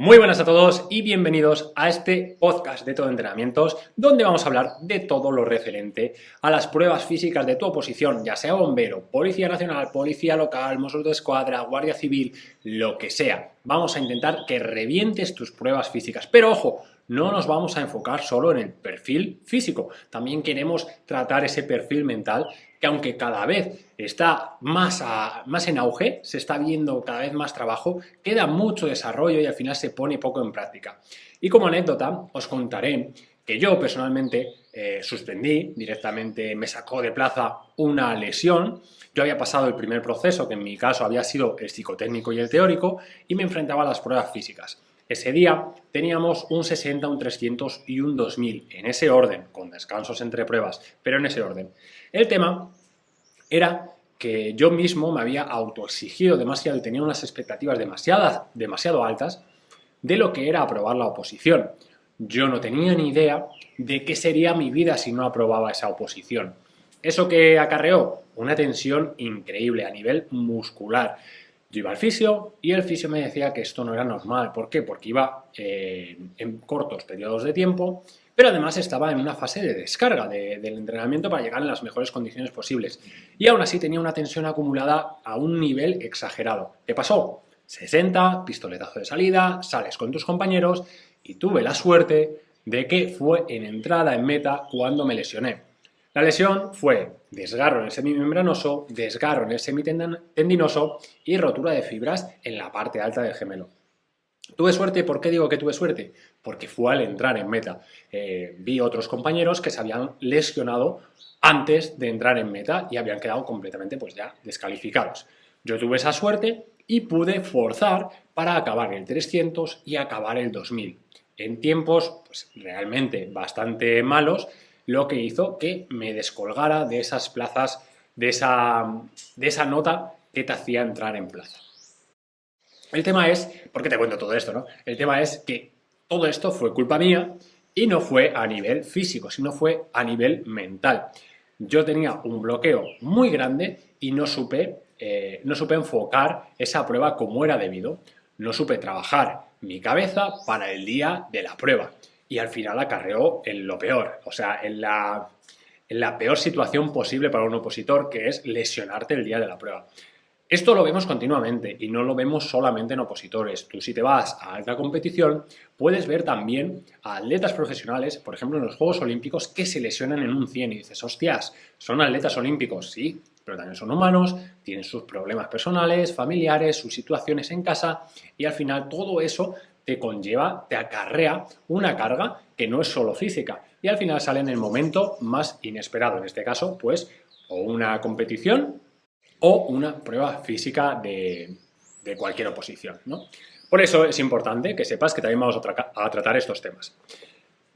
Muy buenas a todos y bienvenidos a este podcast de Todo Entrenamientos, donde vamos a hablar de todo lo referente a las pruebas físicas de tu oposición, ya sea bombero, policía nacional, policía local, Mossos de Escuadra, guardia civil, lo que sea. Vamos a intentar que revientes tus pruebas físicas, pero ojo, no nos vamos a enfocar solo en el perfil físico, también queremos tratar ese perfil mental que aunque cada vez está más en auge, se está viendo cada vez más trabajo, queda mucho desarrollo y al final se pone poco en práctica. Y como anécdota os contaré que yo personalmente suspendí, directamente me sacó de plaza una lesión. Yo había pasado el primer proceso, que en mi caso había sido el psicotécnico y el teórico, y me enfrentaba a las pruebas físicas. Ese día teníamos un 60, un 300 y un 2000, en ese orden, con descansos entre pruebas, pero en ese orden. El tema era que yo mismo me había autoexigido demasiado y tenía unas expectativas demasiado altas de lo que era aprobar la oposición. Yo no tenía ni idea de qué sería mi vida si no aprobaba esa oposición. ¿Eso que acarreó? Una tensión increíble a nivel muscular. Yo iba al fisio y el fisio me decía que esto no era normal. ¿Por qué? Porque iba en cortos periodos de tiempo, pero además estaba en una fase de descarga del entrenamiento para llegar en las mejores condiciones posibles. Y aún así tenía una tensión acumulada a un nivel exagerado. ¿Qué pasó? 60, pistoletazo de salida, sales con tus compañeros y tuve la suerte de que fue en entrada en meta cuando me lesioné. La lesión fue desgarro en el semimembranoso, desgarro en el semitendinoso y rotura de fibras en la parte alta del gemelo. ¿Tuve suerte? ¿Por qué digo que tuve suerte? Porque fue al entrar en meta. Vi otros compañeros que se habían lesionado antes de entrar en meta y habían quedado completamente pues ya descalificados. Yo tuve esa suerte y pude forzar para acabar el 300 y acabar el 2000 en tiempos pues realmente bastante malos, lo que hizo que me descolgara de esas plazas, de esa nota que te hacía entrar en plaza. El tema es, ¿por qué te cuento todo esto, no? El tema es que todo esto fue culpa mía y no fue a nivel físico, sino fue a nivel mental. Yo tenía un bloqueo muy grande y no supe enfocar esa prueba como era debido. No supe trabajar mi cabeza para el día de la prueba. Y al final acarreó en lo peor, o sea, en la peor situación posible para un opositor, que es lesionarte el día de la prueba. Esto lo vemos continuamente y no lo vemos solamente en opositores. Tú si te vas a alta competición puedes ver también a atletas profesionales, por ejemplo en los Juegos Olímpicos, que se lesionan en un 100 y dices, hostias, son atletas olímpicos, sí, pero también son humanos, tienen sus problemas personales, familiares, sus situaciones en casa y al final todo eso te conlleva, te acarrea una carga que no es solo física y al final sale en el momento más inesperado, en este caso pues o una competición o una prueba física de cualquier oposición, ¿no? Por eso es importante que sepas que también vamos a tratar estos temas.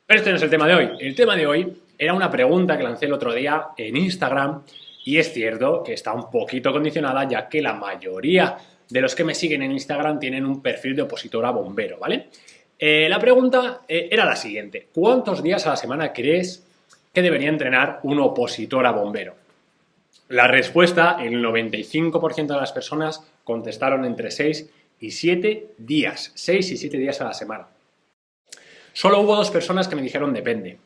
Pero este no es el tema de hoy. El tema de hoy era una pregunta que lancé el otro día en Instagram y es cierto que está un poquito condicionada ya que la mayoría de los que me siguen en Instagram tienen un perfil de opositor a bombero, ¿vale? La pregunta era la siguiente. ¿Cuántos días a la semana crees que debería entrenar un opositor a bombero? La respuesta, el 95% de las personas contestaron entre 6 y 7 días. 6 y 7 días a la semana. Solo hubo 2 personas que me dijeron depende.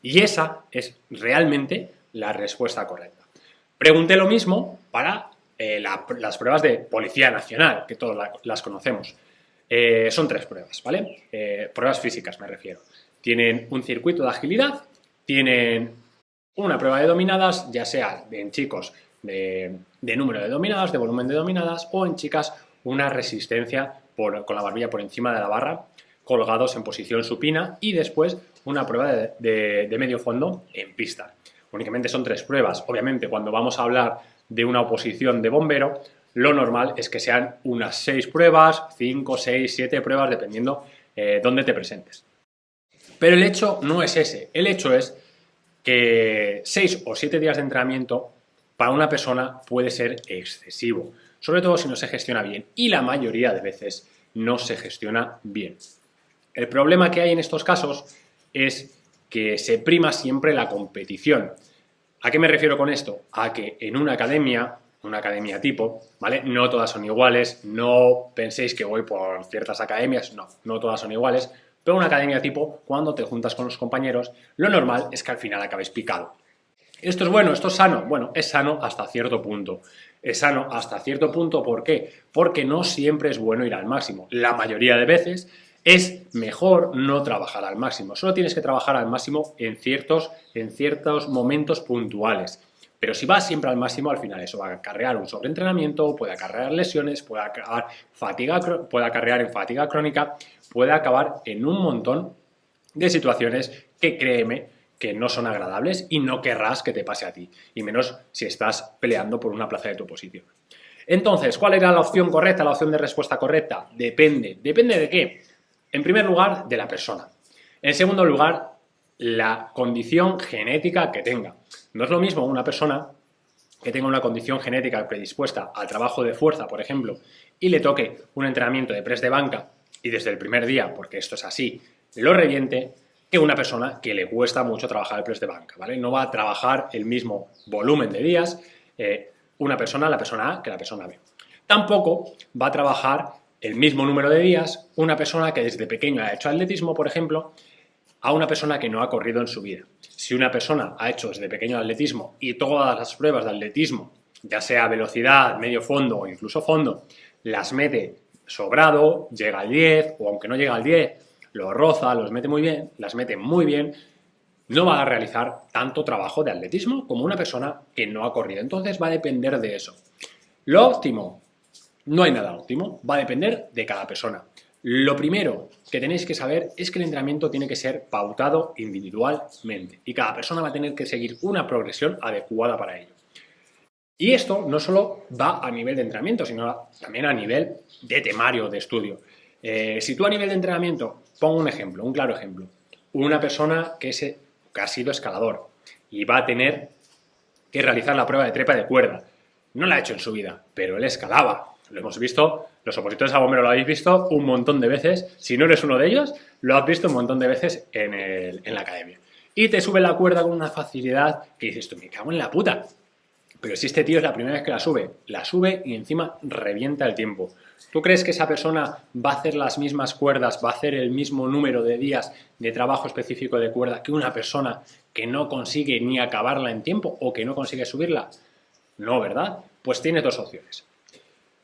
Y esa es realmente la respuesta correcta. Pregunté lo mismo para las pruebas de Policía Nacional, que todos las conocemos. Son 3 pruebas, ¿vale? Pruebas físicas me refiero. Tienen un circuito de agilidad, tienen una prueba de dominadas, ya sea en chicos de número de dominadas, de volumen de dominadas, o en chicas una resistencia con la barbilla por encima de la barra, colgados en posición supina, y después una prueba de medio fondo en pista. Únicamente son 3 pruebas. Obviamente, cuando vamos a hablar de una oposición de bombero, lo normal es que sean unas 6 pruebas, 5, 6, 7 pruebas, dependiendo dónde te presentes. Pero el hecho no es ese. El hecho es que 6 o 7 días de entrenamiento para una persona puede ser excesivo, sobre todo si no se gestiona bien, y la mayoría de veces no se gestiona bien. El problema que hay en estos casos es que se prima siempre la competición. ¿A qué me refiero con esto? A que en una academia una academia tipo, ¿vale? No todas son iguales, no penséis que voy por ciertas academias, no todas son iguales, pero una academia tipo, cuando te juntas con los compañeros, lo normal es que al final acabes picado. ¿Esto es bueno? ¿Esto es sano? Bueno, es sano hasta cierto punto. Es sano hasta cierto punto, ¿por qué? Porque no siempre es bueno ir al máximo. La mayoría de veces es mejor no trabajar al máximo. Solo tienes que trabajar al máximo en ciertos momentos puntuales. Pero si vas siempre al máximo, al final eso va a acarrear un sobreentrenamiento, puede acarrear lesiones, puede acarrear en fatiga crónica, puede acabar en un montón de situaciones que, créeme, que no son agradables y no querrás que te pase a ti, y menos si estás peleando por una plaza de tu oposición. Entonces, ¿cuál era la opción correcta, la opción de respuesta correcta? Depende. ¿Depende de qué? En primer lugar, de la persona. En segundo lugar, la condición genética que tenga. No es lo mismo una persona que tenga una condición genética predispuesta al trabajo de fuerza, por ejemplo, y le toque un entrenamiento de press de banca y desde el primer día, porque esto es así, lo reviente, que una persona que le cuesta mucho trabajar el press de banca, ¿vale? No va a trabajar el mismo volumen de días la persona A que la persona B. Tampoco va a trabajar el mismo número de días una persona que desde pequeño ha hecho atletismo, por ejemplo, a una persona que no ha corrido en su vida. Si una persona ha hecho desde pequeño atletismo y todas las pruebas de atletismo, ya sea velocidad, medio fondo o incluso fondo, las mete sobrado, llega al 10 o aunque no llega al 10, los roza, los mete muy bien, las mete muy bien, no va a realizar tanto trabajo de atletismo como una persona que no ha corrido. Entonces va a depender de eso. Lo óptimo, no hay nada óptimo, va a depender de cada persona. Lo primero que tenéis que saber es que el entrenamiento tiene que ser pautado individualmente y cada persona va a tener que seguir una progresión adecuada para ello. Y esto no solo va a nivel de entrenamiento, sino también a nivel de temario de estudio. Si tú a nivel de entrenamiento, pongo un ejemplo, un claro ejemplo, una persona que ha sido escalador y va a tener que realizar la prueba de trepa de cuerda. No la ha hecho en su vida, pero él escalaba. Lo hemos visto, los opositores a bombero lo habéis visto un montón de veces. Si no eres uno de ellos, lo has visto un montón de veces en la academia. Y te sube la cuerda con una facilidad que dices tú, me cago en la puta. Pero si este tío es la primera vez que la sube y encima revienta el tiempo. ¿Tú crees que esa persona va a hacer las mismas cuerdas, va a hacer el mismo número de días de trabajo específico de cuerda que una persona que no consigue ni acabarla en tiempo o que no consigue subirla? No, ¿verdad? Pues tienes dos opciones.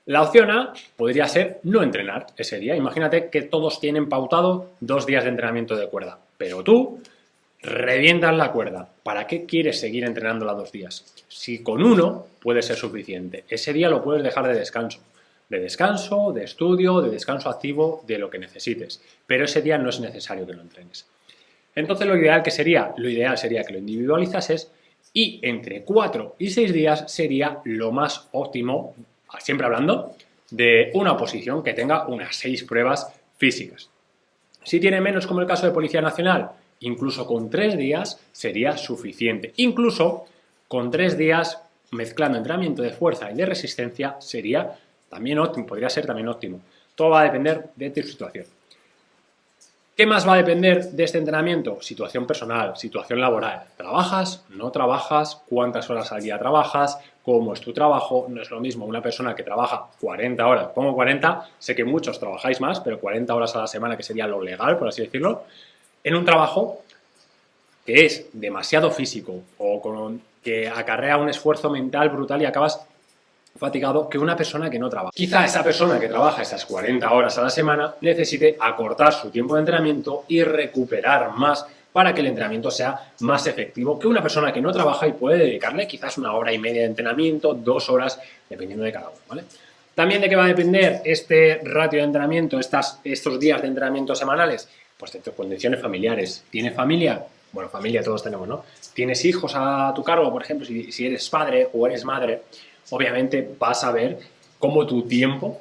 La opción A podría ser no entrenar ese día. Imagínate que todos tienen pautado 2 días de entrenamiento de cuerda, pero tú revientas la cuerda. ¿Para qué quieres seguir entrenándola 2 días? Si con uno puede ser suficiente. Ese día lo puedes dejar de descanso, de estudio, de descanso activo, de lo que necesites. Pero ese día no es necesario que lo entrenes. Entonces lo ideal sería que lo individualizases y entre 4 y 6 días sería lo más óptimo, siempre hablando de una oposición que tenga unas 6 pruebas físicas. Si tiene menos, como el caso de Policía Nacional, incluso con 3 días sería suficiente. Incluso con 3 días mezclando entrenamiento de fuerza y de resistencia sería también óptimo, podría ser también óptimo. Todo va a depender de tu situación. ¿Qué más va a depender de este entrenamiento? Situación personal, situación laboral. ¿Trabajas? ¿No trabajas? ¿Cuántas horas al día trabajas? ¿Cómo es tu trabajo? No es lo mismo una persona que trabaja 40 horas. Pongo 40, sé que muchos trabajáis más, pero 40 horas a la semana, que sería lo legal, por así decirlo, en un trabajo que es demasiado físico o que acarrea un esfuerzo mental brutal y acabas fatigado que una persona que no trabaja. Quizá esa persona que trabaja esas 40 horas a la semana necesite acortar su tiempo de entrenamiento y recuperar más para que el entrenamiento sea más efectivo que una persona que no trabaja y puede dedicarle quizás 1 hora y media de entrenamiento, 2 horas, dependiendo de cada uno, ¿vale? También de qué va a depender este ratio de entrenamiento, estos días de entrenamiento semanales, pues de tus condiciones familiares. ¿Tienes familia? Bueno, familia todos tenemos, ¿no? ¿Tienes hijos a tu cargo, por ejemplo, si eres padre o eres madre? Obviamente vas a ver cómo tu tiempo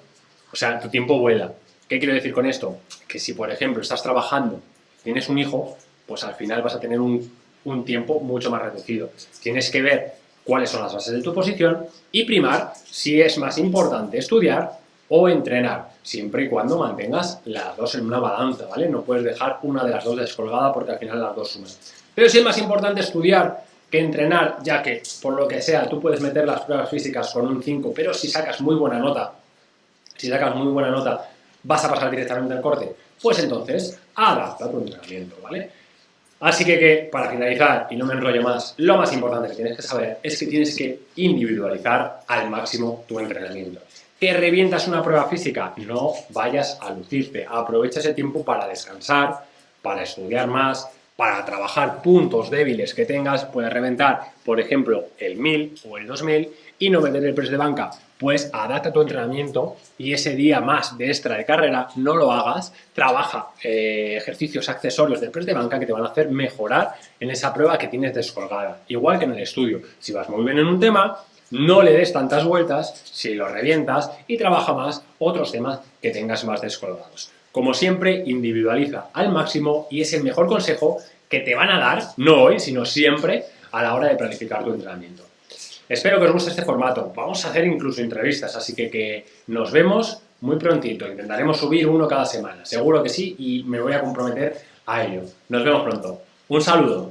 vuela. ¿Qué quiero decir con esto? Que si, por ejemplo, estás trabajando, tienes un hijo, pues al final vas a tener un tiempo mucho más reducido. Tienes que ver cuáles son las bases de tu posición y primar si es más importante estudiar o entrenar, siempre y cuando mantengas las dos en una balanza, ¿vale? No puedes dejar una de las dos descolgada porque al final las dos suman. Pero si es más importante estudiar que entrenar, ya que por lo que sea tú puedes meter las pruebas físicas con un 5, pero si sacas muy buena nota, vas a pasar directamente al corte, pues entonces adapta tu entrenamiento, ¿vale? Así que para finalizar, y no me enrollo más, lo más importante que tienes que saber es que tienes que individualizar al máximo tu entrenamiento. ¿Que revientas una prueba física? No vayas a lucirte, aprovecha ese tiempo para descansar, para estudiar más, para trabajar puntos débiles que tengas. Puedes reventar, por ejemplo, el 1000 o el 2000 y no meter el press de banca. Pues adapta tu entrenamiento y ese día más de extra de carrera no lo hagas, trabaja ejercicios accesorios del press de banca que te van a hacer mejorar en esa prueba que tienes descolgada. Igual que en el estudio, si vas muy bien en un tema, no le des tantas vueltas, si lo revientas, y trabaja más otros temas que tengas más descolgados. Como siempre, individualiza al máximo y es el mejor consejo que te van a dar, no hoy, sino siempre, a la hora de planificar tu entrenamiento. Espero que os guste este formato. Vamos a hacer incluso entrevistas, así que nos vemos muy prontito. Intentaremos subir uno cada semana, seguro que sí, y me voy a comprometer a ello. Nos vemos pronto. Un saludo.